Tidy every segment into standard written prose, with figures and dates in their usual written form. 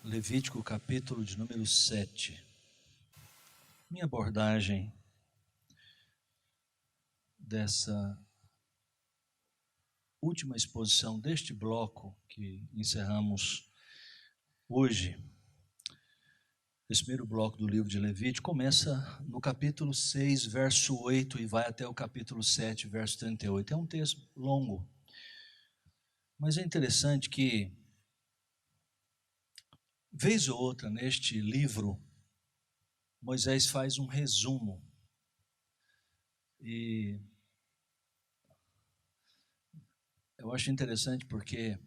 Levítico capítulo de número 7. Minha abordagem dessa última exposição deste bloco que encerramos hoje, esse primeiro bloco do livro de Levítico, começa no capítulo 6, verso 8 e vai até o capítulo 7, verso 38. É um texto longo, mas é interessante que, vez ou outra neste livro, Moisés faz um resumo. E eu acho interessante porque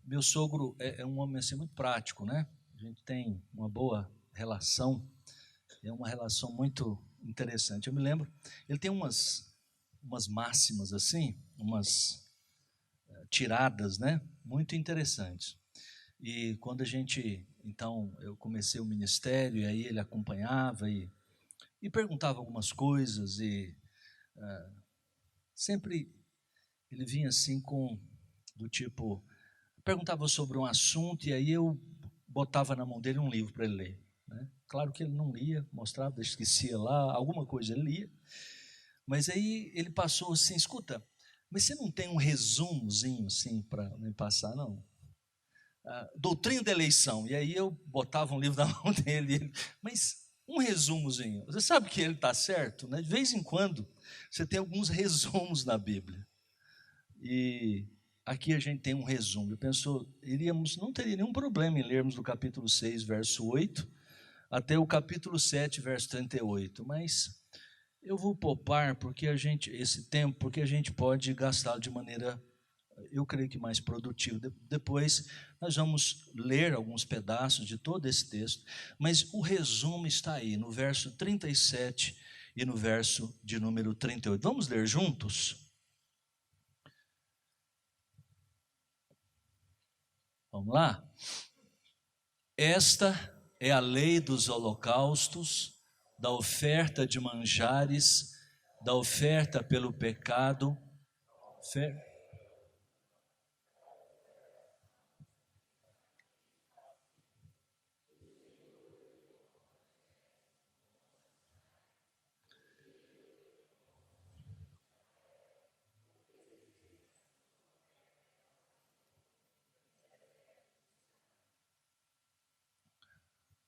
meu sogro é um homem assim muito prático, né? A gente tem uma boa relação, é uma relação muito interessante. Eu me lembro, ele tem umas máximas assim, umas tiradas, né? Muito interessantes. E quando então, eu comecei o ministério, e aí ele acompanhava e perguntava algumas coisas, e sempre ele vinha assim do tipo, perguntava sobre um assunto, e aí eu botava na mão dele um livro para ele ler, né? Claro que ele não lia, mostrava, esquecia lá, alguma coisa ele lia, mas aí ele passou assim, escuta, mas você não tem um resumozinho assim para me passar, não? Doutrina da eleição. E aí eu botava um livro na mão dele, mas um resumozinho. Você sabe que ele está certo, né? De vez em quando você tem alguns resumos na Bíblia. E aqui a gente tem um resumo. Eu penso, não teria nenhum problema em lermos do capítulo 6, verso 8, até o capítulo 7, verso 38. Mas eu vou poupar esse tempo, porque a gente pode gastá-lo de maneira, eu creio que mais produtiva. Depois nós vamos ler alguns pedaços de todo esse texto, mas o resumo está aí no verso 37 e no verso de número 38. Vamos ler juntos? Vamos lá? Esta é a lei dos holocaustos, da oferta de manjares, da oferta pelo pecado.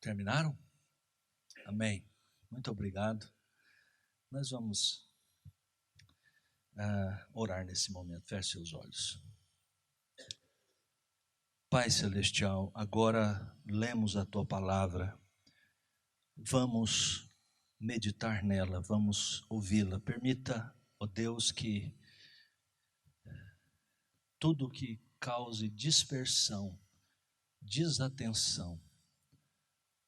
Terminaram? Amém. Muito obrigado. Nós vamos orar nesse momento. Feche seus olhos. Pai Celestial, agora lemos a Tua palavra. Vamos meditar nela, vamos ouvi-la. Permita, ó Deus, que tudo que cause dispersão, desatenção,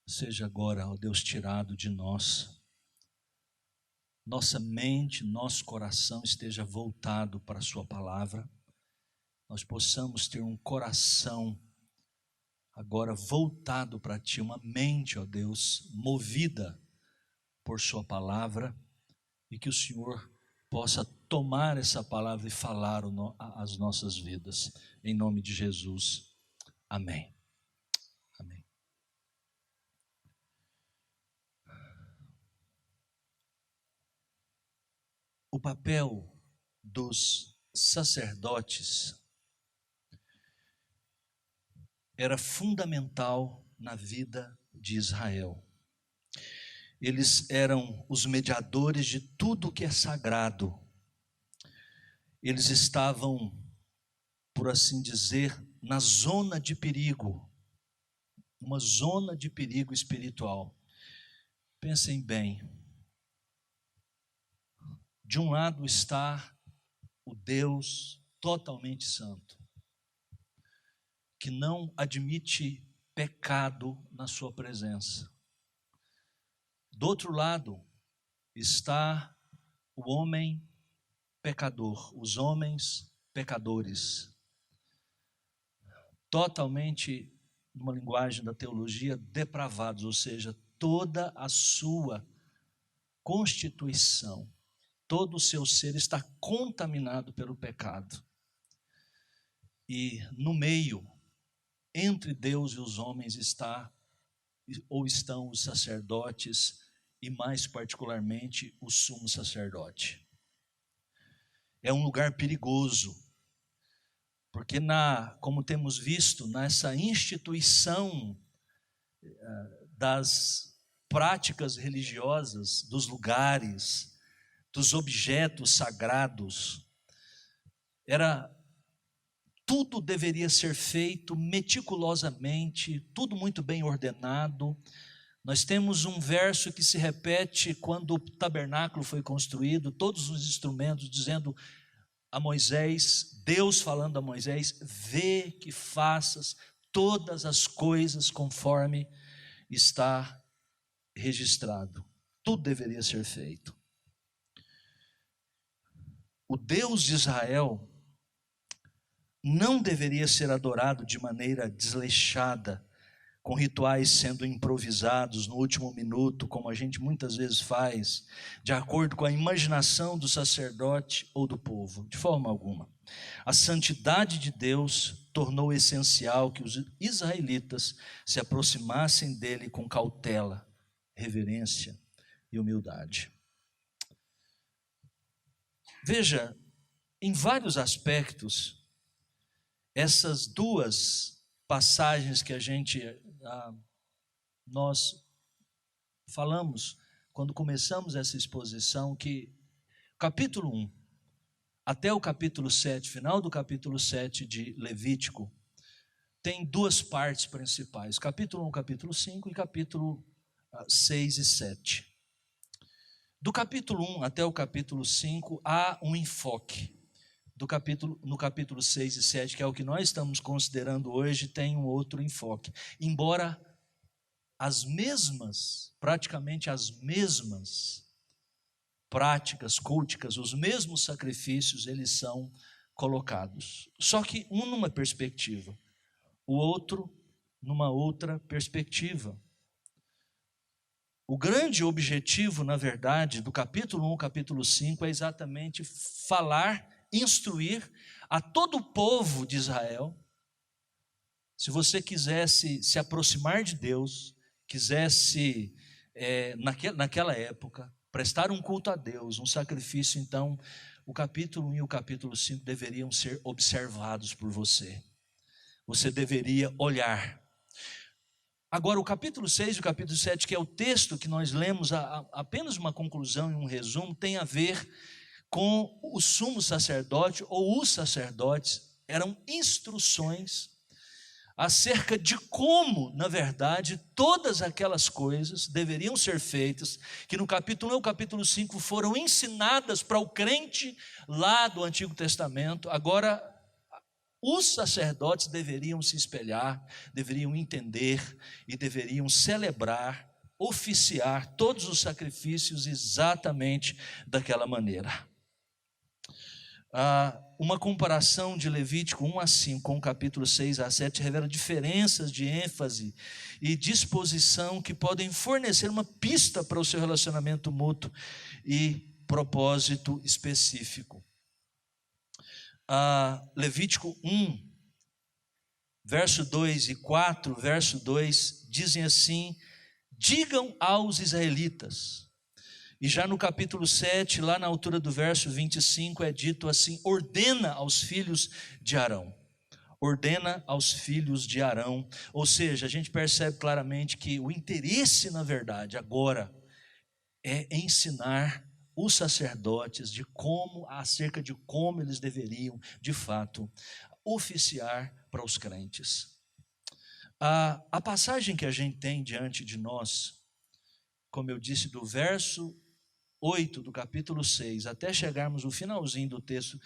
seja agora, ó Deus, tirado de nós. Nossa mente, nosso coração esteja voltado para a Sua palavra. Nós possamos ter um coração agora voltado para Ti, uma mente, ó Deus, movida por Sua palavra, e que o Senhor possa tomar essa palavra e falar as nossas vidas, em nome de Jesus, amém. Amém. O papel dos sacerdotes era fundamental na vida de Israel. Eles eram os mediadores de tudo que é sagrado. Eles estavam, por assim dizer, na zona de perigo, uma zona de perigo espiritual. Pensem bem, de um lado está o Deus totalmente santo, que não admite pecado na sua presença. Do outro lado está o homem pecador, os homens pecadores, totalmente, numa linguagem da teologia, depravados, ou seja, toda a sua constituição, todo o seu ser está contaminado pelo pecado. E no meio entre Deus e os homens estão os sacerdotes e mais particularmente o sumo sacerdote. É um lugar perigoso, porque como temos visto, nessa instituição das práticas religiosas, dos lugares, dos objetos sagrados, tudo deveria ser feito meticulosamente, tudo muito bem ordenado. Nós temos um verso que se repete quando o tabernáculo foi construído, todos os instrumentos dizendo a Moisés, Deus falando a Moisés, vê que faças todas as coisas conforme está registrado. Tudo deveria ser feito. O Deus de Israel não deveria ser adorado de maneira desleixada, com rituais sendo improvisados no último minuto, como a gente muitas vezes faz, de acordo com a imaginação do sacerdote ou do povo, de forma alguma. A santidade de Deus tornou essencial que os israelitas se aproximassem dele com cautela, reverência e humildade. Veja, em vários aspectos, essas duas passagens que nós falamos quando começamos essa exposição, que capítulo 1 até o capítulo 7, final do capítulo 7 de Levítico, tem duas partes principais, capítulo 1, capítulo 5 e capítulo 6 e 7. Do capítulo 1 até o capítulo 5 há um enfoque. No capítulo 6 e 7, que é o que nós estamos considerando hoje, tem um outro enfoque. Embora praticamente as mesmas práticas culticas, os mesmos sacrifícios, eles são colocados. Só que um numa perspectiva, o outro numa outra perspectiva. O grande objetivo, na verdade, do capítulo 1, capítulo 5, é exatamente instruir a todo o povo de Israel. Se você quisesse se aproximar de Deus, quisesse, naquela época, prestar um culto a Deus, um sacrifício, então, o capítulo 1 e o capítulo 5 deveriam ser observados por você. Você deveria olhar. Agora, o capítulo 6 e o capítulo 7, que é o texto que nós lemos, apenas uma conclusão e um resumo, tem a ver com o sumo sacerdote ou os sacerdotes. Eram instruções acerca de como, na verdade, todas aquelas coisas deveriam ser feitas, que no capítulo 1 e o capítulo 5 foram ensinadas para o crente lá do Antigo Testamento. Agora, os sacerdotes deveriam se espelhar, deveriam entender e deveriam celebrar, oficiar todos os sacrifícios exatamente daquela maneira. Uma comparação de Levítico 1 a 5 com o capítulo 6 a 7 revela diferenças de ênfase e disposição que podem fornecer uma pista para o seu relacionamento mútuo e propósito específico. Levítico 1, verso 2 e 4, verso 2, dizem assim: digam aos israelitas. E já no capítulo 7, lá na altura do verso 25, é dito assim: ordena aos filhos de Arão. Ordena aos filhos de Arão. Ou seja, a gente percebe claramente que o interesse, na verdade, agora é ensinar os sacerdotes acerca de como eles deveriam, de fato, oficiar para os crentes. A passagem que a gente tem diante de nós, como eu disse, do verso 8 do capítulo 6, até chegarmos no finalzinho do texto,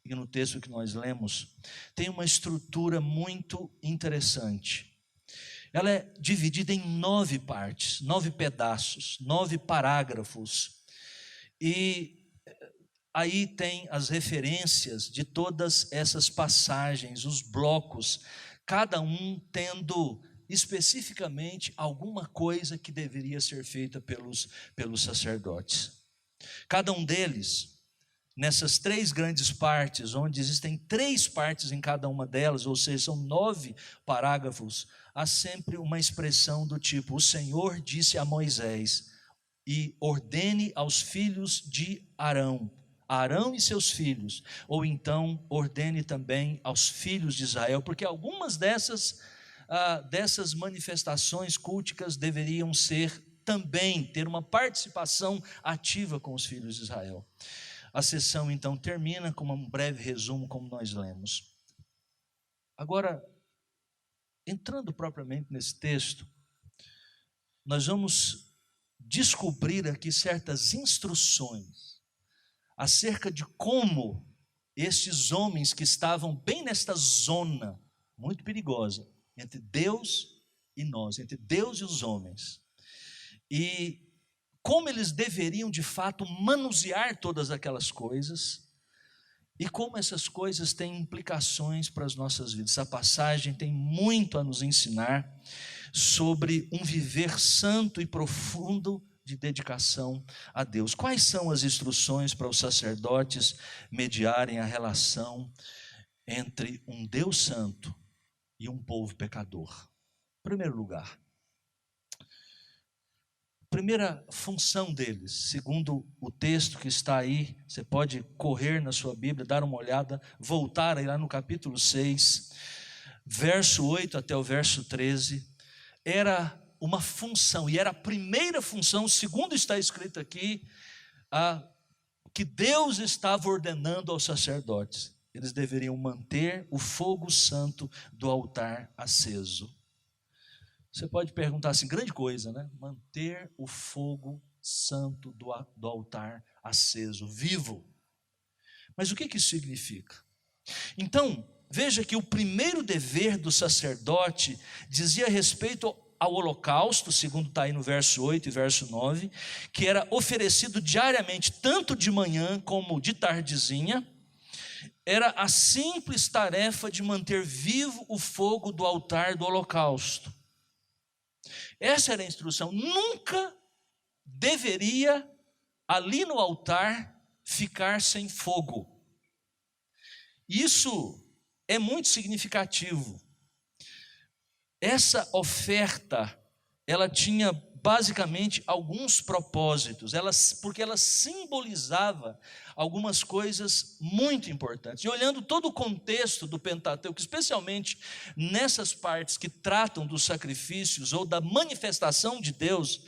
e no texto que nós lemos, tem uma estrutura muito interessante. Ela é dividida em 9 partes, 9 pedaços, 9 parágrafos. E aí tem as referências de todas essas passagens, os blocos, cada um tendo especificamente alguma coisa que deveria ser feita pelos sacerdotes. Cada um deles nessas 3 grandes partes, onde existem 3 partes em cada uma delas, ou seja, são 9 parágrafos, há sempre uma expressão do tipo: o Senhor disse a Moisés, e ordene aos filhos de Arão, Arão e seus filhos, ou então ordene também aos filhos de Israel, porque algumas dessas manifestações culticas deveriam ser também, ter uma participação ativa com os filhos de Israel. A sessão então termina com um breve resumo, como nós lemos. Agora, entrando propriamente nesse texto, nós vamos descobrir aqui certas instruções acerca de como estes homens que estavam bem nesta zona muito perigosa, entre Deus e nós, entre Deus e os homens, e como eles deveriam de fato manusear todas aquelas coisas, e como essas coisas têm implicações para as nossas vidas. Essa passagem tem muito a nos ensinar sobre um viver santo e profundo de dedicação a Deus. Quais são as instruções para os sacerdotes mediarem a relação entre um Deus santo e um povo pecador? Em primeiro lugar, a primeira função deles, segundo o texto que está aí, você pode correr na sua Bíblia, dar uma olhada, voltar aí lá no capítulo 6, verso 8 até o verso 13, era uma função, e era a primeira função, segundo está escrito aqui, que Deus estava ordenando aos sacerdotes. Eles deveriam manter o fogo santo do altar aceso. Você pode perguntar assim, grande coisa, né? Manter o fogo santo do altar aceso, vivo. Mas o que isso significa? Então, veja que o primeiro dever do sacerdote dizia respeito ao holocausto, segundo está aí no verso 8 e verso 9, que era oferecido diariamente, tanto de manhã como de tardezinha. Era a simples tarefa de manter vivo o fogo do altar do holocausto. Essa era a instrução. Nunca deveria ali no altar ficar sem fogo. Isso é muito significativo. Essa oferta, ela tinha basicamente alguns propósitos, porque ela simbolizava algumas coisas muito importantes. E olhando todo o contexto do Pentateuco, especialmente nessas partes que tratam dos sacrifícios ou da manifestação de Deus,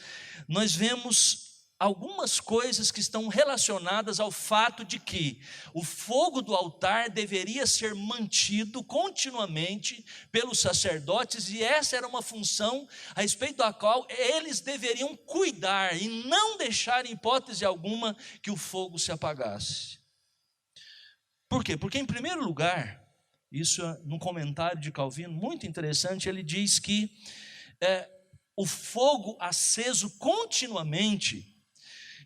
nós vemos algumas coisas que estão relacionadas ao fato de que o fogo do altar deveria ser mantido continuamente pelos sacerdotes, e essa era uma função a respeito da qual eles deveriam cuidar e não deixar em hipótese alguma que o fogo se apagasse. Por quê? Porque em primeiro lugar, isso num comentário de Calvino muito interessante, ele diz que o fogo aceso continuamente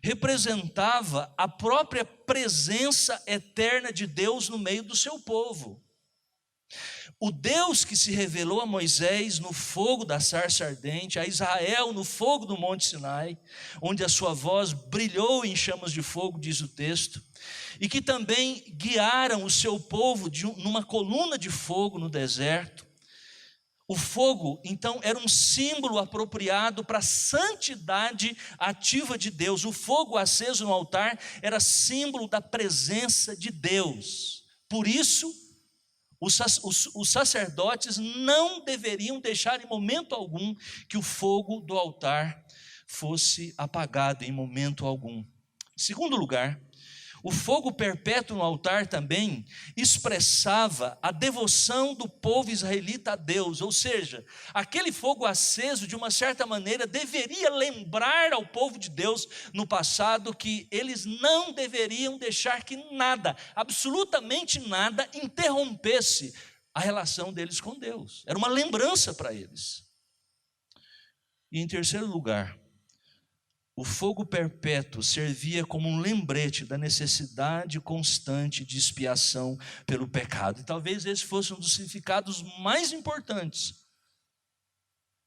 representava a própria presença eterna de Deus no meio do seu povo. O Deus que se revelou a Moisés no fogo da sarça ardente, a Israel no fogo do Monte Sinai, onde a sua voz brilhou em chamas de fogo, diz o texto, e que também guiaram o seu povo numa coluna de fogo no deserto. O fogo, então, era um símbolo apropriado para a santidade ativa de Deus. O fogo aceso no altar era símbolo da presença de Deus. Por isso, os sacerdotes não deveriam deixar em momento algum que o fogo do altar fosse apagado em momento algum. Em segundo lugar, o fogo perpétuo no altar também expressava a devoção do povo israelita a Deus, ou seja, aquele fogo aceso de uma certa maneira deveria lembrar ao povo de Deus no passado que eles não deveriam deixar que nada, absolutamente nada, interrompesse a relação deles com Deus. Era uma lembrança para eles. E em terceiro lugar, o fogo perpétuo servia como um lembrete da necessidade constante de expiação pelo pecado. E talvez esse fosse um dos significados mais importantes.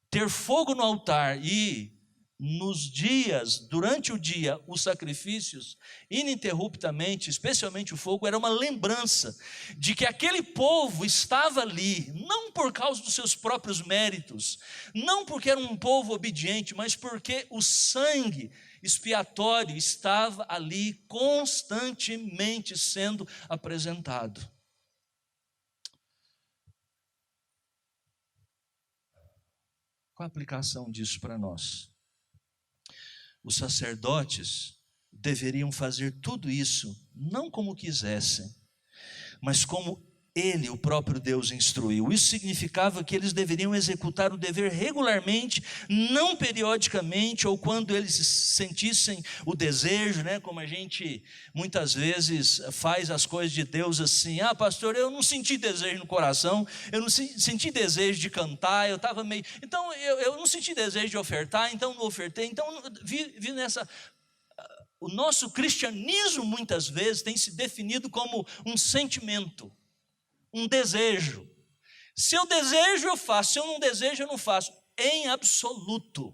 Ter fogo no altar e nos dias, durante o dia, os sacrifícios, ininterruptamente, especialmente o fogo, era uma lembrança de que aquele povo estava ali, não por causa dos seus próprios méritos, não porque era um povo obediente, mas porque o sangue expiatório estava ali constantemente sendo apresentado. Qual a aplicação disso para nós? Os sacerdotes deveriam fazer tudo isso, não como quisessem, mas como ele, o próprio Deus, instruiu. Isso significava que eles deveriam executar o dever regularmente, não periodicamente, ou quando eles sentissem o desejo, né? Como a gente muitas vezes faz as coisas de Deus assim: ah, pastor, eu não senti desejo no coração, eu não senti desejo de cantar, eu estava meio... Então, eu não senti desejo de ofertar, então não ofertei, então vi nessa... O nosso cristianismo muitas vezes tem se definido como um sentimento, um desejo. Se eu desejo, eu faço. Se eu não desejo, eu não faço. Em absoluto.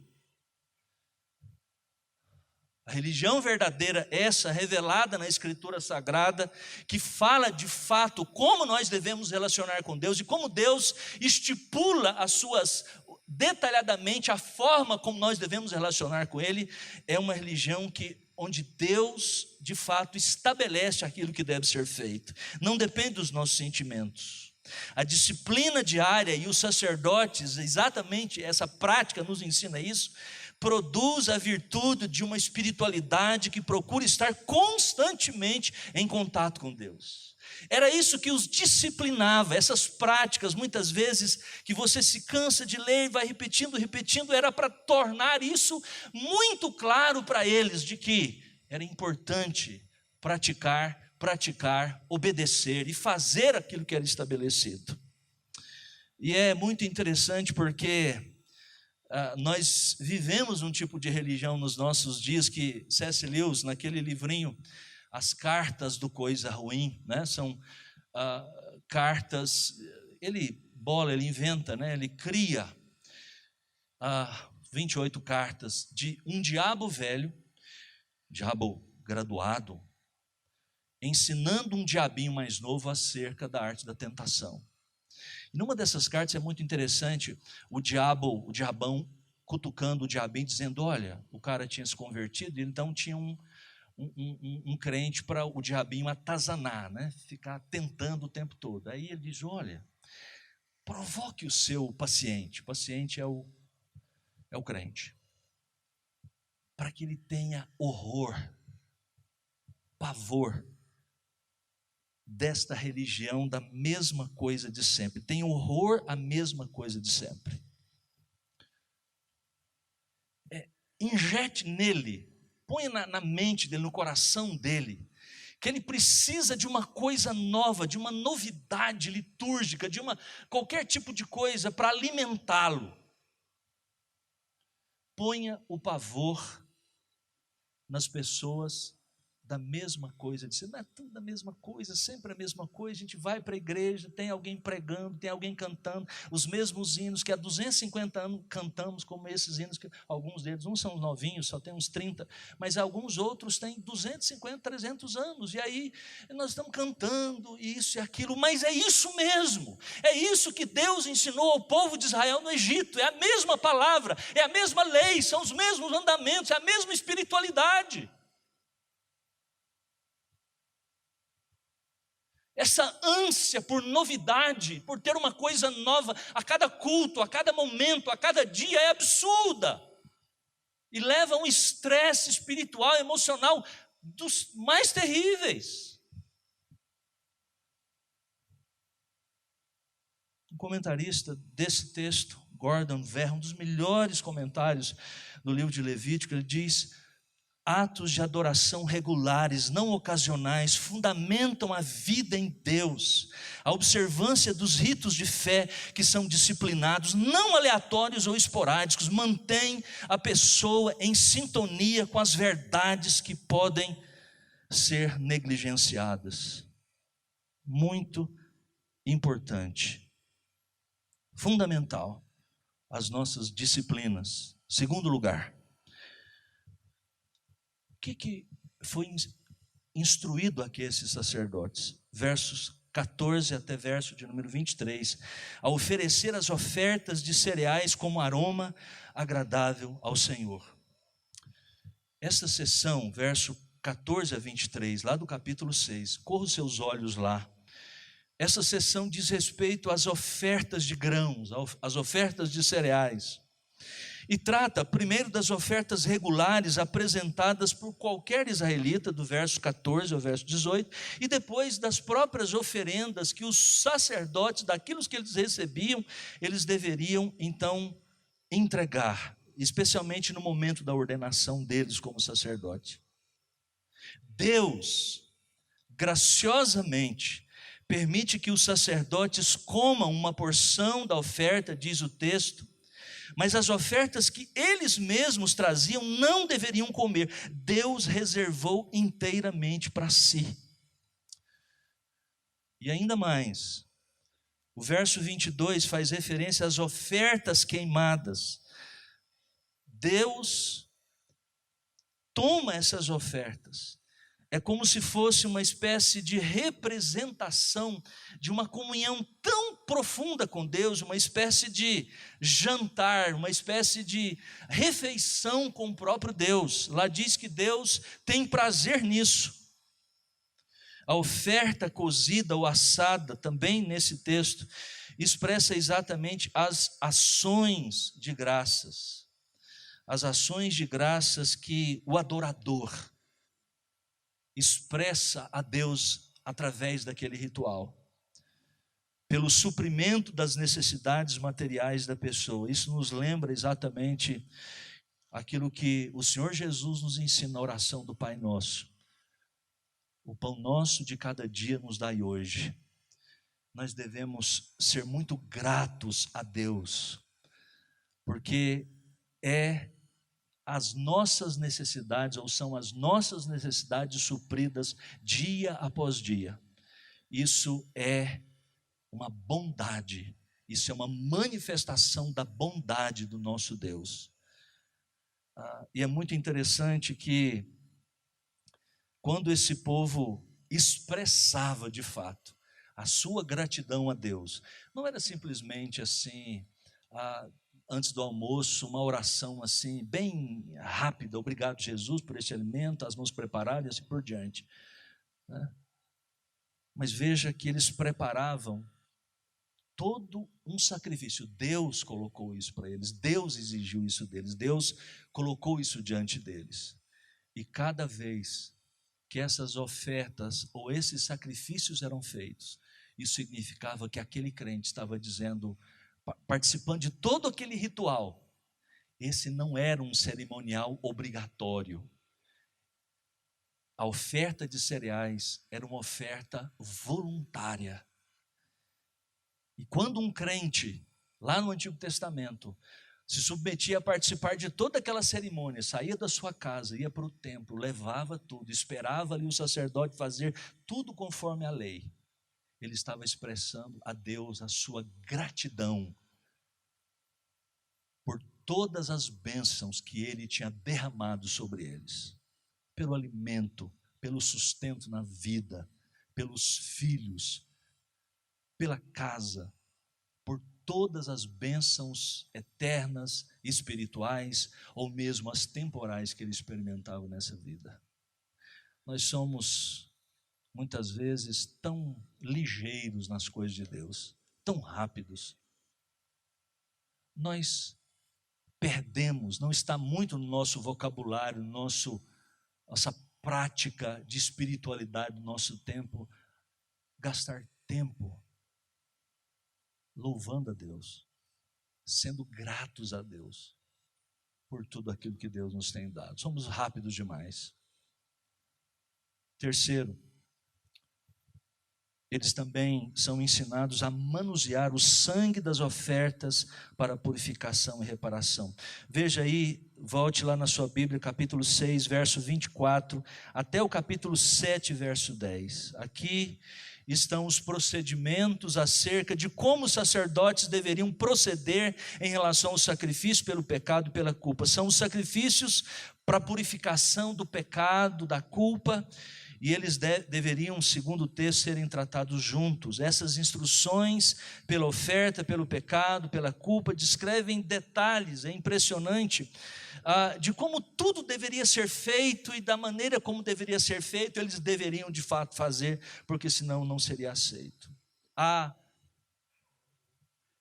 A religião verdadeira, essa revelada na Escritura Sagrada, que fala de fato como nós devemos relacionar com Deus e como Deus estipula detalhadamente a forma como nós devemos relacionar com Ele, é uma religião onde Deus de fato estabelece aquilo que deve ser feito. Não depende dos nossos sentimentos. A disciplina diária e os sacerdotes, exatamente essa prática nos ensina isso, produz a virtude de uma espiritualidade que procura estar constantemente em contato com Deus. Era isso que os disciplinava, essas práticas, muitas vezes, que você se cansa de ler e vai repetindo, era para tornar isso muito claro para eles, de que era importante praticar, obedecer e fazer aquilo que era estabelecido. E é muito interessante porque nós vivemos um tipo de religião nos nossos dias que C.S. Lewis, naquele livrinho, As Cartas do Coisa Ruim, né? São cartas, ele inventa, né? Ele cria 28 cartas de um diabo velho, diabo graduado, ensinando um diabinho mais novo acerca da arte da tentação. E numa dessas cartas é muito interessante, o diabão cutucando o diabinho, dizendo: olha, o cara tinha se convertido, então tinha um crente para o diabinho atazanar, né? Ficar tentando o tempo todo. Aí ele diz: olha, provoque o seu paciente. O paciente é o crente, para que ele tenha horror, pavor desta religião da mesma coisa de sempre. Tem horror à mesma coisa de sempre. Injete nele, põe na mente dele, no coração dele, que ele precisa de uma coisa nova, de uma novidade litúrgica, de qualquer tipo de coisa para alimentá-lo. Ponha o pavor nas pessoas da mesma coisa, de ser, não é tudo a mesma coisa, sempre a mesma coisa. A gente vai para a igreja, tem alguém pregando, tem alguém cantando os mesmos hinos que há 250 anos cantamos, como esses hinos que alguns deles, uns são novinhos, só tem uns 30, mas alguns outros têm 250, 300 anos, e aí nós estamos cantando isso e aquilo, mas é isso mesmo, é isso que Deus ensinou ao povo de Israel no Egito, é a mesma palavra, é a mesma lei, são os mesmos mandamentos, é a mesma espiritualidade. Essa ânsia por novidade, por ter uma coisa nova a cada culto, a cada momento, a cada dia, é absurda. E leva a um estresse espiritual, emocional dos mais terríveis. Um comentarista desse texto, Gordon Verr, um dos melhores comentários do livro de Levítico, ele diz: atos de adoração regulares, não ocasionais, fundamentam a vida em Deus. A observância dos ritos de fé que são disciplinados, não aleatórios ou esporádicos, mantém a pessoa em sintonia com as verdades que podem ser negligenciadas. Muito importante, fundamental, as nossas disciplinas. Segundo lugar, que foi instruído aqui esses sacerdotes? Versos 14 até verso de número 23, a oferecer as ofertas de cereais como aroma agradável ao Senhor. Esta sessão, verso 14 a 23, lá do capítulo 6, corra os seus olhos lá. Essa sessão diz respeito às ofertas de grãos, às ofertas de cereais. E trata primeiro das ofertas regulares apresentadas por qualquer israelita, do verso 14 ao verso 18, e depois das próprias oferendas que os sacerdotes, daquilo que eles recebiam, eles deveriam então entregar, especialmente no momento da ordenação deles como sacerdote. Deus, graciosamente, permite que os sacerdotes comam uma porção da oferta, diz o texto, mas as ofertas que eles mesmos traziam não deveriam comer. Deus reservou inteiramente para si. E ainda mais, o verso 22 faz referência às ofertas queimadas. Deus toma essas ofertas. É como se fosse uma espécie de representação de uma comunhão tão profunda com Deus, uma espécie de jantar, uma espécie de refeição com o próprio Deus. Lá diz que Deus tem prazer nisso. A oferta cozida ou assada, também nesse texto, expressa exatamente as ações de graças. As ações de graças que o adorador expressa a Deus através daquele ritual, pelo suprimento das necessidades materiais da pessoa. Isso nos lembra exatamente aquilo que o Senhor Jesus nos ensina na oração do Pai Nosso. O pão nosso de cada dia nos dai hoje. Nós devemos ser muito gratos a Deus, porque as nossas necessidades, ou são as nossas necessidades supridas dia após dia. Isso é uma bondade, isso é uma manifestação da bondade do nosso Deus. E é muito interessante que, quando esse povo expressava de fato a sua gratidão a Deus, não era simplesmente assim, antes do almoço, uma oração assim, bem rápida, obrigado Jesus por este alimento, as mãos preparadas e assim por diante, né? Mas veja que eles preparavam todo um sacrifício. Deus colocou isso para eles, Deus exigiu isso deles, Deus colocou isso diante deles. E cada vez que essas ofertas ou esses sacrifícios eram feitos, isso significava que aquele crente estava dizendo, participando de todo aquele ritual. Esse não era um cerimonial obrigatório. A oferta de cereais era uma oferta voluntária. E quando um crente, lá no Antigo Testamento, se submetia a participar de toda aquela cerimônia, saía da sua casa, ia para o templo, levava tudo, esperava ali o sacerdote fazer tudo conforme a lei, ele estava expressando a Deus a sua gratidão por todas as bênçãos que ele tinha derramado sobre eles, pelo alimento, pelo sustento na vida, pelos filhos, pela casa, por todas as bênçãos eternas, espirituais, ou mesmo as temporais que ele experimentava nessa vida. Nós somos, muitas vezes, tão ligeiros nas coisas de Deus, tão rápidos. Nós perdemos, não está muito no nosso vocabulário, nossa prática de espiritualidade, no nosso tempo, gastar tempo louvando a Deus, sendo gratos a Deus por tudo aquilo que Deus nos tem dado. Somos rápidos demais. Terceiro, eles também são ensinados a manusear o sangue das ofertas para purificação e reparação. Veja aí, volte lá na sua Bíblia, capítulo 6, verso 24, até o capítulo 7, verso 10. Aqui estão os procedimentos acerca de como os sacerdotes deveriam proceder em relação ao sacrifício pelo pecado e pela culpa. São os sacrifícios para a purificação do pecado, da culpa, e eles deveriam, segundo o texto, serem tratados juntos. Essas instruções pela oferta, pelo pecado, pela culpa, descrevem detalhes, é impressionante, de como tudo deveria ser feito e da maneira como deveria ser feito, eles deveriam de fato fazer, porque senão não seria aceito. Há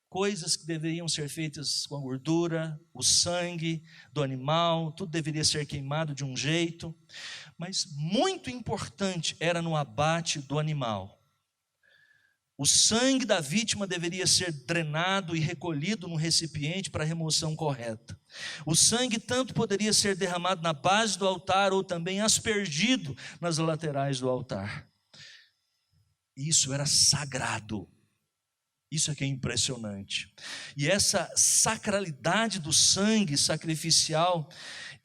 coisas que deveriam ser feitas com a gordura, o sangue do animal, tudo deveria ser queimado de um jeito, mas muito importante era no abate do animal. O sangue da vítima deveria ser drenado e recolhido no recipiente para a remoção correta. O sangue tanto poderia ser derramado na base do altar ou também aspergido nas laterais do altar. Isso era sagrado. Isso é que é impressionante. E essa sacralidade do sangue sacrificial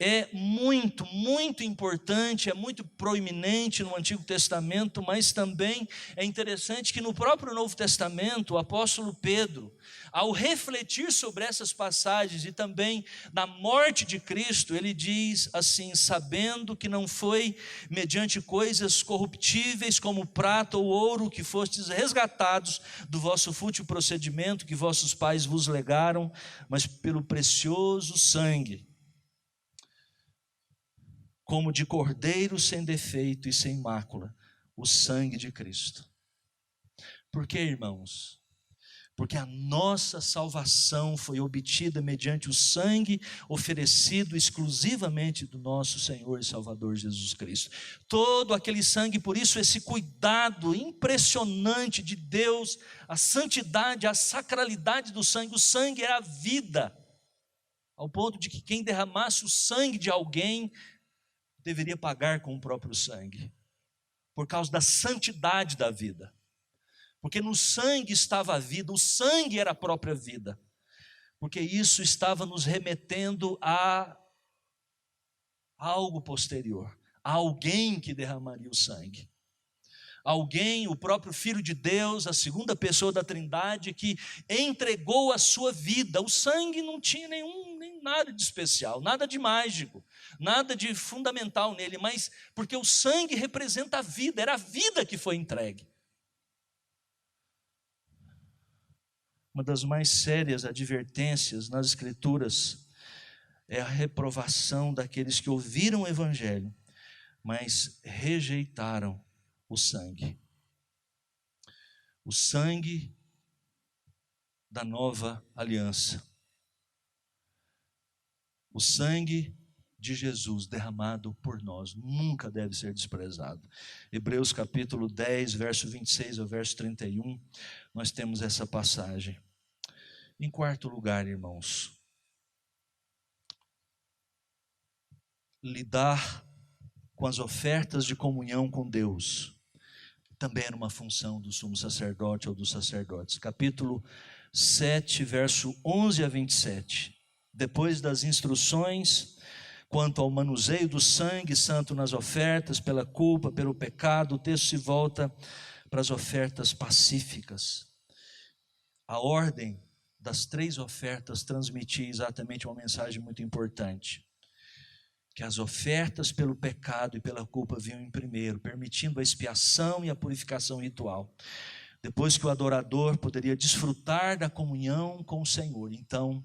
é muito, muito importante, é muito proeminente no Antigo Testamento, mas também é interessante que no próprio Novo Testamento, o apóstolo Pedro, ao refletir sobre essas passagens e também na morte de Cristo, ele diz assim: sabendo que não foi mediante coisas corruptíveis como prata ou ouro que fostes resgatados do vosso fútil procedimento que vossos pais vos legaram, mas pelo precioso sangue, como de cordeiro sem defeito e sem mácula, o sangue de Cristo. Por quê, irmãos? Porque a nossa salvação foi obtida mediante o sangue oferecido exclusivamente do nosso Senhor e Salvador Jesus Cristo. Todo aquele sangue, por isso esse cuidado impressionante de Deus, a santidade, a sacralidade do sangue. O sangue era a vida, ao ponto de que quem derramasse o sangue de alguém deveria pagar com o próprio sangue, por causa da santidade da vida. Porque no sangue estava a vida, o sangue era a própria vida, porque isso estava nos remetendo a algo posterior, a alguém que derramaria o sangue, alguém, o próprio Filho de Deus, a segunda pessoa da Trindade, que entregou a sua vida. O sangue não tinha nem nada de especial, nada de mágico, nada de fundamental nele, mas porque o sangue representa a vida, era a vida que foi entregue. Uma das mais sérias advertências nas Escrituras é a reprovação daqueles que ouviram o Evangelho, mas rejeitaram o sangue. O sangue da nova aliança. O sangue de Jesus derramado por nós nunca deve ser desprezado. Hebreus capítulo 10, verso 26 ao verso 31, nós temos essa passagem. Em quarto lugar, irmãos, lidar com as ofertas de comunhão com Deus também era uma função do sumo sacerdote ou dos sacerdotes. Capítulo 7, verso 11 a 27. Depois das instruções quanto ao manuseio do sangue santo nas ofertas, pela culpa, pelo pecado, o texto se volta para as ofertas pacíficas. A ordem das 3 ofertas transmitia exatamente uma mensagem muito importante: que as ofertas pelo pecado e pela culpa vinham em primeiro, permitindo a expiação e a purificação ritual. Depois que o adorador poderia desfrutar da comunhão com o Senhor, então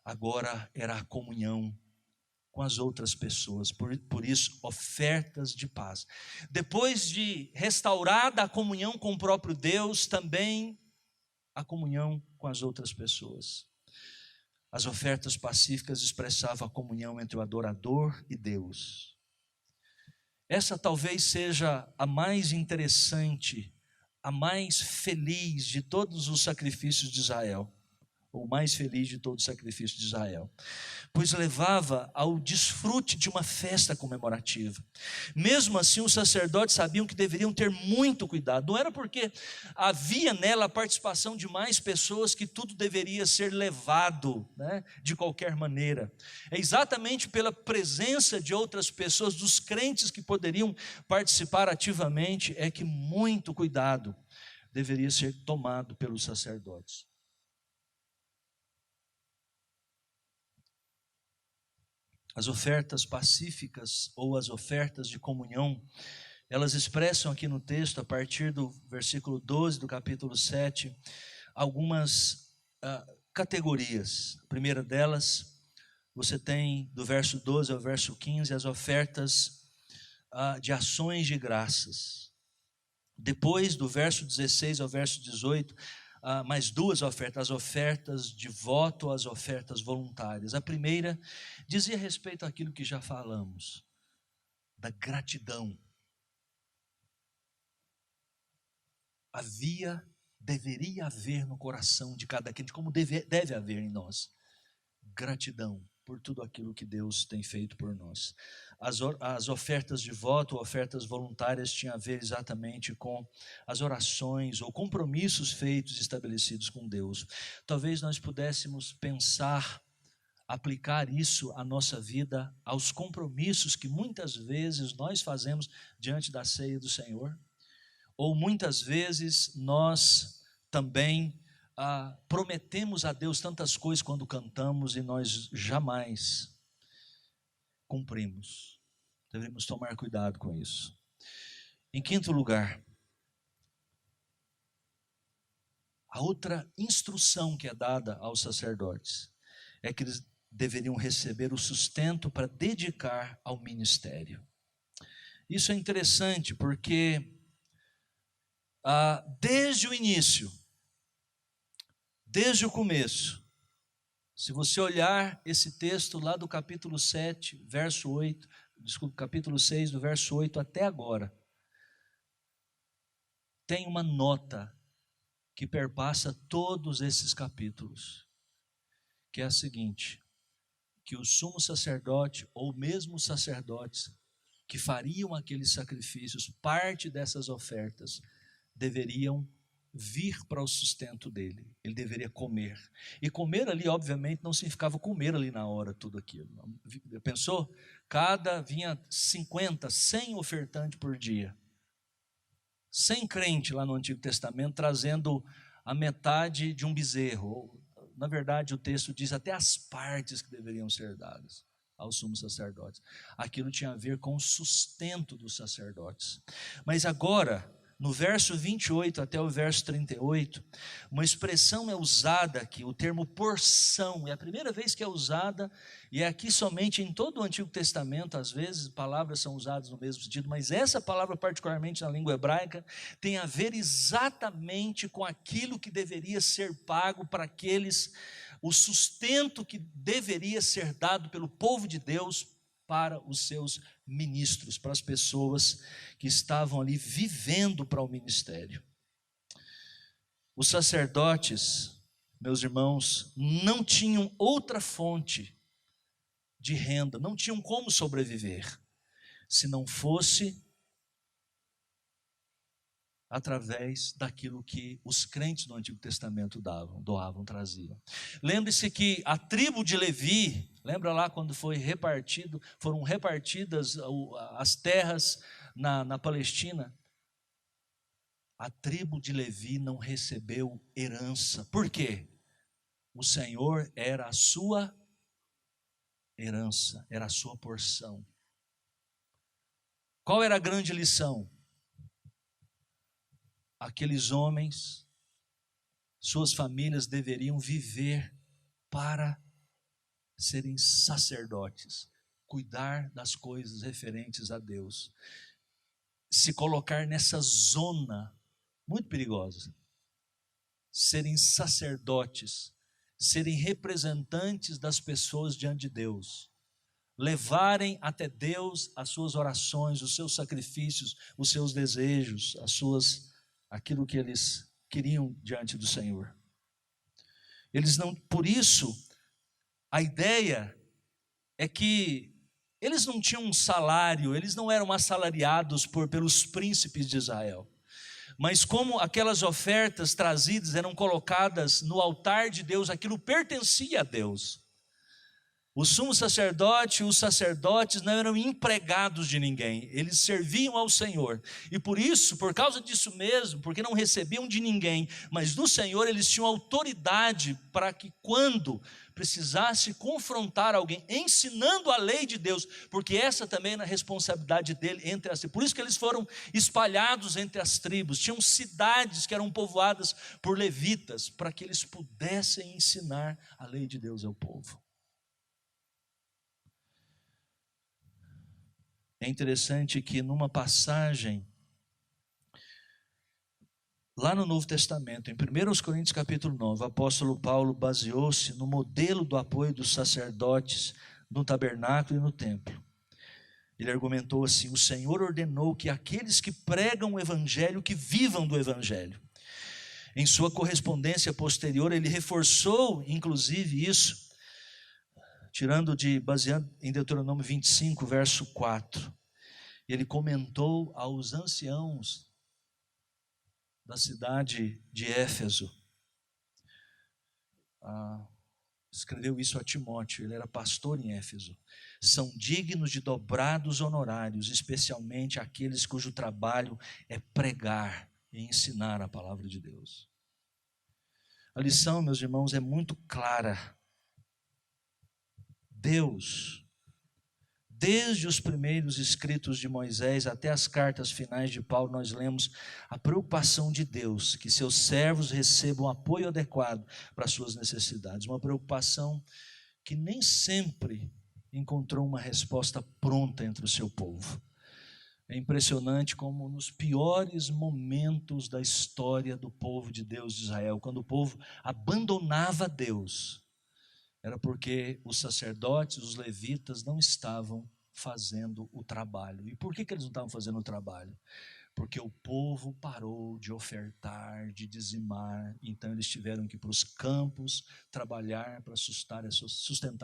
agora era a comunhão com as outras pessoas, por isso ofertas de paz. Depois de restaurada a comunhão com o próprio Deus, também a comunhão com as outras pessoas. As ofertas pacíficas expressavam a comunhão entre o adorador e Deus. Essa talvez seja a mais interessante, a mais feliz de todos os sacrifícios de Israel. o mais feliz de todo o sacrifício de Israel, pois levava ao desfrute de uma festa comemorativa. Mesmo assim, os sacerdotes sabiam que deveriam ter muito cuidado. Não era porque havia nela a participação de mais pessoas que tudo deveria ser levado, né, de qualquer maneira. É exatamente pela presença de outras pessoas, dos crentes que poderiam participar ativamente, é que muito cuidado deveria ser tomado pelos sacerdotes. As ofertas pacíficas ou as ofertas de comunhão, elas expressam aqui no texto, a partir do versículo 12 do capítulo 7, algumas categorias. A primeira delas, você tem do verso 12 ao verso 15, as ofertas de ações de graças. Depois, do verso 16 ao verso 18, mais duas ofertas, as ofertas de voto, as ofertas voluntárias. A primeira dizia respeito àquilo que já falamos, da gratidão. Deveria haver no coração de cada crente, como deve haver em nós, gratidão por tudo aquilo que Deus tem feito por nós. As ofertas de voto, ofertas voluntárias, tinham a ver exatamente com as orações ou compromissos feitos e estabelecidos com Deus. Talvez nós pudéssemos pensar, aplicar isso à nossa vida, aos compromissos que muitas vezes nós fazemos diante da ceia do Senhor, ou muitas vezes nós também prometemos a Deus tantas coisas quando cantamos e nós jamais cumprimos. Devemos tomar cuidado com isso. Em quinto lugar, a outra instrução que é dada aos sacerdotes é que eles deveriam receber o sustento para dedicar ao ministério. Isso é interessante porque desde o início, desde o começo, se você olhar esse texto lá do capítulo 7, verso 8, capítulo 6, do verso 8 até agora, tem uma nota que perpassa todos esses capítulos, que é a seguinte: que o sumo sacerdote, ou mesmo os sacerdotes que fariam aqueles sacrifícios, parte dessas ofertas, deveriam vir para o sustento dele. Ele deveria comer. E comer ali, obviamente, não significava comer ali na hora tudo aquilo. Pensou? Vinha 50, 100 ofertantes por dia. 100 crentes lá no Antigo Testamento trazendo a metade de um bezerro. Na verdade, o texto diz até as partes que deveriam ser dadas aos sumos sacerdotes. Aquilo tinha a ver com o sustento dos sacerdotes. Mas agora, no verso 28 até o verso 38, uma expressão é usada aqui, o termo porção, é a primeira vez que é usada, e é aqui somente em todo o Antigo Testamento. Às vezes palavras são usadas no mesmo sentido, mas essa palavra, particularmente na língua hebraica, tem a ver exatamente com aquilo que deveria ser pago para aqueles, o sustento que deveria ser dado pelo povo de Deus para os seus ministros, para as pessoas que estavam ali vivendo para o ministério. Os sacerdotes, meus irmãos, não tinham outra fonte de renda, não tinham como sobreviver, se não fosse através daquilo que os crentes do Antigo Testamento doavam, traziam. Lembre-se que a tribo de Levi, lembra lá quando foram repartidas as terras na Palestina? A tribo de Levi não recebeu herança. Por quê? O Senhor era a sua herança, era a sua porção. Qual era a grande lição? Aqueles homens, suas famílias deveriam viver para serem sacerdotes, cuidar das coisas referentes a Deus, se colocar nessa zona muito perigosa, serem sacerdotes, serem representantes das pessoas diante de Deus, levarem até Deus as suas orações, os seus sacrifícios, os seus desejos, aquilo que eles queriam diante do Senhor. Eles não, por isso, a ideia é que eles não tinham um salário, eles não eram assalariados pelos príncipes de Israel. Mas como aquelas ofertas trazidas eram colocadas no altar de Deus, aquilo pertencia a Deus. O sumo sacerdote e os sacerdotes não eram empregados de ninguém, eles serviam ao Senhor. E por isso, por causa disso mesmo, porque não recebiam de ninguém, mas do Senhor, eles tinham autoridade para que quando precisasse confrontar alguém, ensinando a lei de Deus, porque essa também era a responsabilidade dele entre as tribos. Por isso que eles foram espalhados entre as tribos, tinham cidades que eram povoadas por levitas, para que eles pudessem ensinar a lei de Deus ao povo. É interessante que numa passagem, lá no Novo Testamento, em 1 Coríntios capítulo 9, o apóstolo Paulo baseou-se no modelo do apoio dos sacerdotes no tabernáculo e no templo. Ele argumentou assim: o Senhor ordenou que aqueles que pregam o evangelho, que vivam do evangelho. Em sua correspondência posterior, ele reforçou inclusive isso, baseando em Deuteronômio 25, verso 4. Ele comentou aos anciãos da cidade de Éfeso, escreveu isso a Timóteo, ele era pastor em Éfeso: são dignos de dobrados honorários, especialmente aqueles cujo trabalho é pregar e ensinar a palavra de Deus. A lição, meus irmãos, é muito clara. Deus, desde os primeiros escritos de Moisés até as cartas finais de Paulo, nós lemos a preocupação de Deus, que seus servos recebam apoio adequado para as suas necessidades. Uma preocupação que nem sempre encontrou uma resposta pronta entre o seu povo. É impressionante como nos piores momentos da história do povo de Deus de Israel, quando o povo abandonava Deus, era porque os sacerdotes, os levitas não estavam fazendo o trabalho. E por que eles não estavam fazendo o trabalho? Porque o povo parou de ofertar, de dizimar, então eles tiveram que ir para os campos trabalhar para sustentar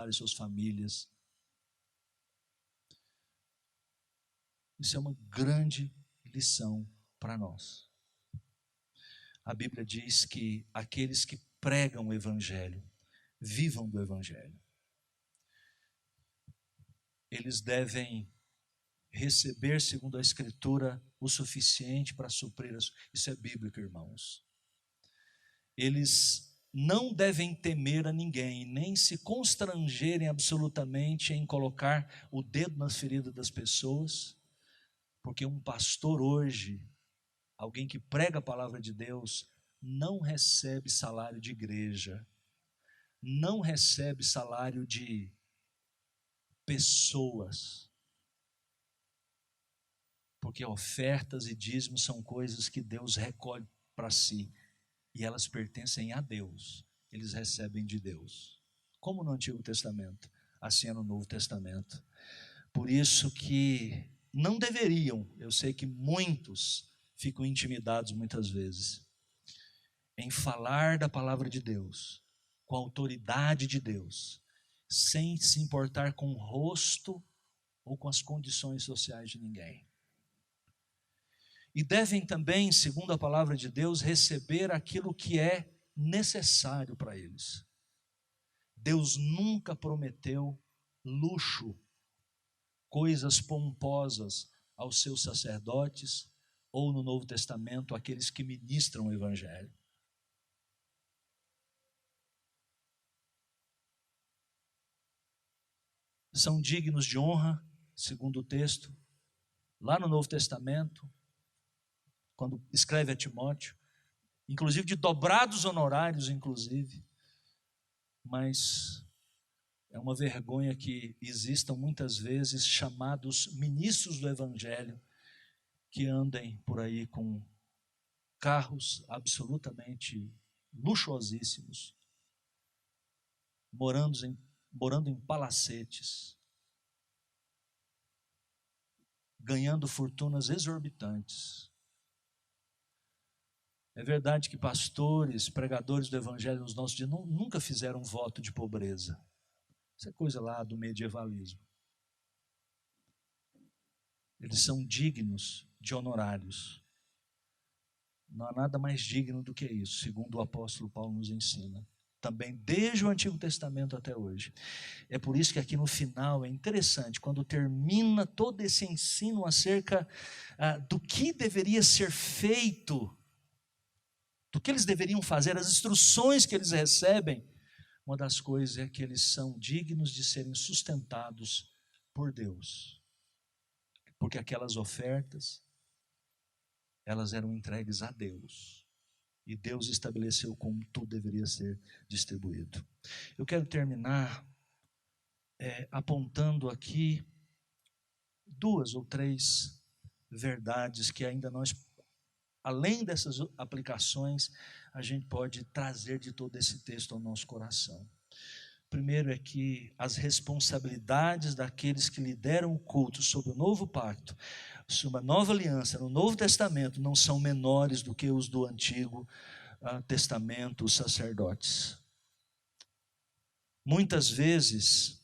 as suas famílias. Isso é uma grande lição para nós. A Bíblia diz que aqueles que pregam o evangelho, vivam do evangelho. Eles devem receber, segundo a Escritura, o suficiente para suprir isso é bíblico, irmãos. Eles não devem temer a ninguém, nem se constrangerem absolutamente em colocar o dedo nas feridas das pessoas, porque um pastor hoje, alguém que prega a palavra de Deus, não recebe salário de igreja, não recebe salário de pessoas, porque ofertas e dízimos são coisas que Deus recolhe para si, e elas pertencem a Deus, eles recebem de Deus, como no Antigo Testamento, assim é no Novo Testamento. Por isso que não deveriam, eu sei que muitos ficam intimidados muitas vezes, em falar da palavra de Deus, com a autoridade de Deus, sem se importar com o rosto ou com as condições sociais de ninguém. E devem também, segundo a palavra de Deus, receber aquilo que é necessário para eles. Deus nunca prometeu luxo, coisas pomposas aos seus sacerdotes, ou no Novo Testamento, aqueles que ministram o evangelho. São dignos de honra, segundo o texto, lá no Novo Testamento, quando escreve a Timóteo, inclusive de dobrados honorários, inclusive, mas é uma vergonha que existam muitas vezes chamados ministros do evangelho que andem por aí com carros absolutamente luxuosíssimos, morando em palacetes, ganhando fortunas exorbitantes. É verdade que pastores, pregadores do evangelho nos nossos dias nunca fizeram voto de pobreza. Isso é coisa lá do medievalismo. Eles são dignos de honorários. Não há nada mais digno do que isso, segundo o apóstolo Paulo nos ensina. Também desde o Antigo Testamento até hoje. É por isso que aqui no final é interessante, quando termina todo esse ensino acerca do que deveria ser feito, do que eles deveriam fazer, as instruções que eles recebem, uma das coisas é que eles são dignos de serem sustentados por Deus. Porque aquelas ofertas, elas eram entregues a Deus. E Deus estabeleceu como tudo deveria ser distribuído. Eu quero terminar apontando aqui 2 ou 3 verdades que ainda nós, além dessas aplicações, a gente pode trazer de todo esse texto ao nosso coração. Primeiro é que as responsabilidades daqueles que lideram o culto sob o novo pacto, sob a nova aliança, no Novo Testamento, não são menores do que os do Antigo Testamento, os sacerdotes. Muitas vezes,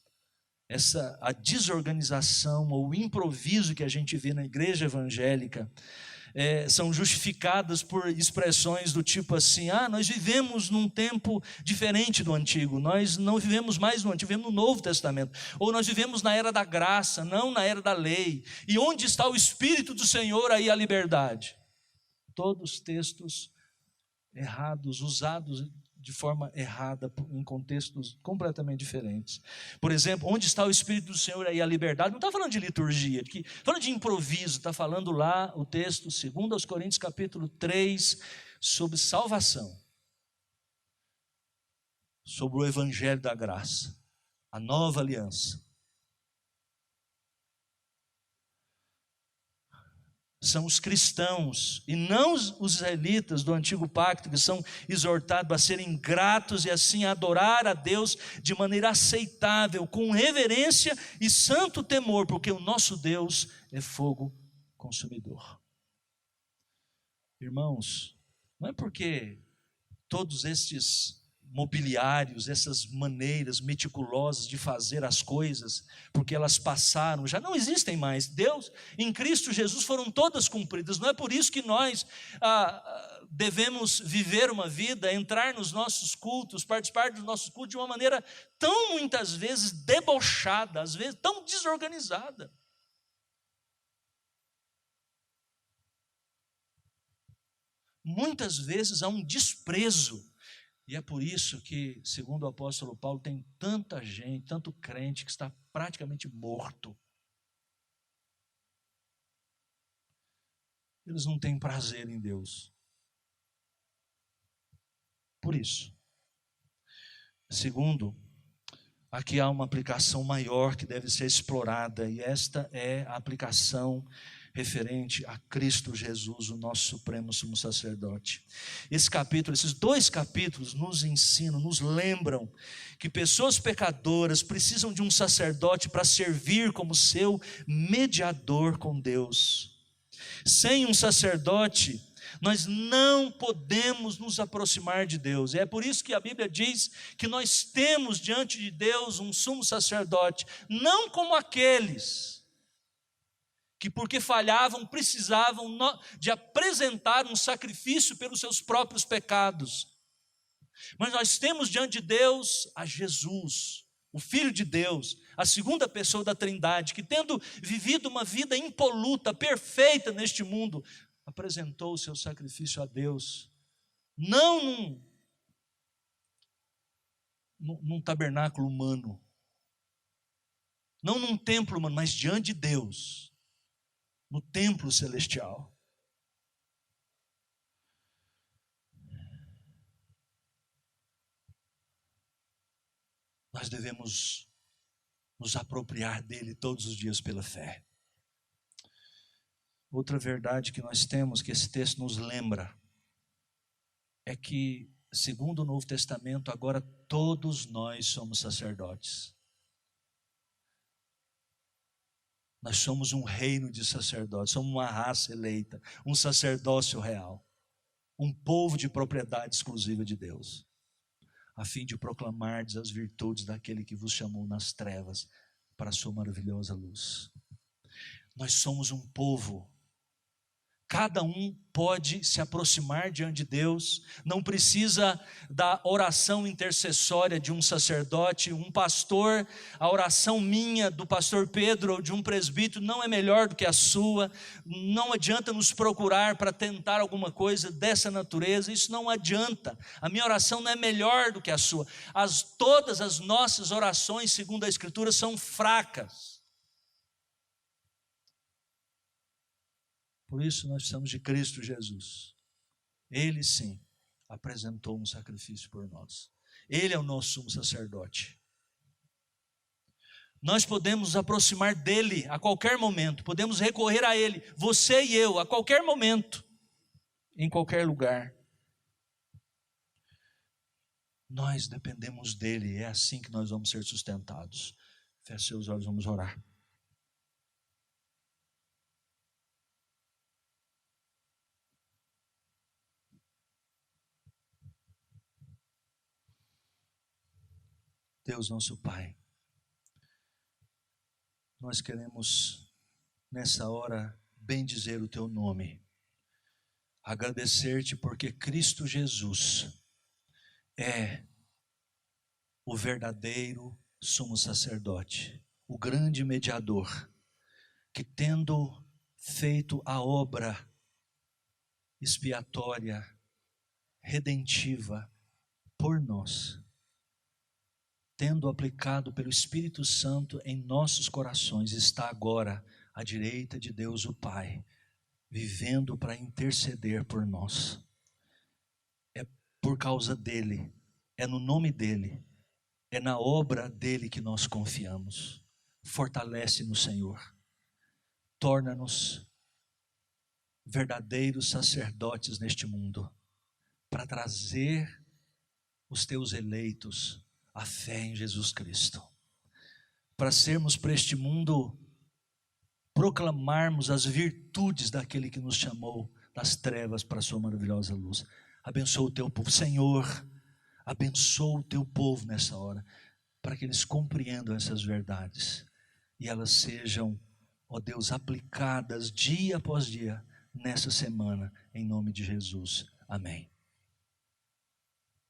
a desorganização ou o improviso que a gente vê na igreja evangélica são justificadas por expressões do tipo assim: nós vivemos num tempo diferente do antigo, nós não vivemos mais no antigo, vivemos no Novo Testamento, ou nós vivemos na era da graça, não na era da lei, e onde está o Espírito do Senhor, aí a liberdade. Todos textos errados, usados de forma errada, em contextos completamente diferentes. Por exemplo, onde está o Espírito do Senhor, aí a liberdade. Não está falando de liturgia, está falando de improviso. Está falando lá o texto, 2 Coríntios capítulo 3, sobre salvação, sobre o evangelho da graça, a nova aliança. São os cristãos e não os israelitas do antigo pacto que são exortados a serem gratos e assim a adorar a Deus de maneira aceitável, com reverência e santo temor, porque o nosso Deus é fogo consumidor. Irmãos, não é porque todos estes mobiliários, essas maneiras meticulosas de fazer as coisas, porque elas passaram, já não existem mais. Deus, em Cristo Jesus, foram todas cumpridas. Não é por isso que nós devemos viver uma vida, entrar nos nossos cultos, participar dos nossos cultos de uma maneira tão muitas vezes debochada, às vezes tão desorganizada. Muitas vezes há um desprezo. E é por isso que, segundo o apóstolo Paulo, tem tanta gente, tanto crente que está praticamente morto. Eles não têm prazer em Deus. Por isso. Segundo, aqui há uma aplicação maior que deve ser explorada, e esta é a aplicação referente a Cristo Jesus, o nosso supremo sumo sacerdote. Esses 2 capítulos nos ensinam, nos lembram que pessoas pecadoras precisam de um sacerdote para servir como seu mediador com Deus. Sem um sacerdote, nós não podemos nos aproximar de Deus. É por isso que a Bíblia diz que nós temos diante de Deus um sumo sacerdote, não como aqueles que, porque falhavam, precisavam de apresentar um sacrifício pelos seus próprios pecados. Mas nós temos diante de Deus a Jesus, o Filho de Deus, a segunda pessoa da Trindade, que, tendo vivido uma vida impoluta, perfeita neste mundo, apresentou o seu sacrifício a Deus, não num tabernáculo humano, não num templo humano, mas diante de Deus, no templo celestial. Nós devemos nos apropriar dele todos os dias pela fé. Outra verdade que nós temos, que esse texto nos lembra, é que, segundo o Novo Testamento, agora todos nós somos sacerdotes. Nós somos um reino de sacerdotes, somos uma raça eleita, um sacerdócio real. um povo de propriedade exclusiva de Deus, a fim de proclamardes as virtudes daquele que vos chamou nas trevas para a sua maravilhosa luz. Nós somos um povo. Cada um pode se aproximar diante de Deus, não precisa da oração intercessória de um sacerdote, um pastor. A oração minha, do pastor Pedro ou de um presbítero não é melhor do que a sua. Não adianta nos procurar para tentar alguma coisa dessa natureza, isso não adianta. A minha oração não é melhor do que a sua. Todas as nossas orações, segundo a Escritura, são fracas. Por isso nós precisamos de Cristo Jesus. Ele sim apresentou um sacrifício por nós. Ele é o nosso sumo sacerdote. Nós podemos nos aproximar dele a qualquer momento, podemos recorrer a ele, você e eu, a qualquer momento, em qualquer lugar. Nós dependemos dele, é assim que nós vamos ser sustentados. Feche seus olhos, vamos orar. Deus nosso Pai, nós queremos nessa hora bendizer o teu nome, agradecer-te porque Cristo Jesus é o verdadeiro sumo sacerdote, o grande mediador, que tendo feito a obra expiatória, redentiva por nós, tendo aplicado pelo Espírito Santo em nossos corações, está agora à direita de Deus o Pai, vivendo para interceder por nós. É por causa dele, é no nome dele, é na obra dele que nós confiamos. Fortalece-nos, Senhor, torna-nos verdadeiros sacerdotes neste mundo, para trazer os teus eleitos a fé em Jesus Cristo, para sermos para este mundo, proclamarmos as virtudes daquele que nos chamou das trevas para a sua maravilhosa luz. Abençoa o teu povo, Senhor, abençoa o teu povo nessa hora, para que eles compreendam essas verdades, e elas sejam, ó Deus, aplicadas dia após dia, nessa semana, em nome de Jesus, amém.